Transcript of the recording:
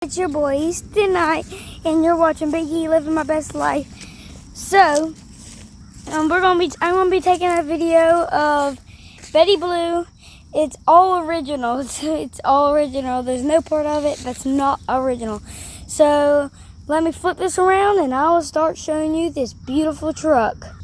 It's your boy Easton Knight, and you're watching Big E Living My Best Life. So, I'm gonna be taking a video of Betty Blu. It's all original. It's all original. There's no part of it that's not original. So, let me flip this around, and I will start showing you this beautiful truck.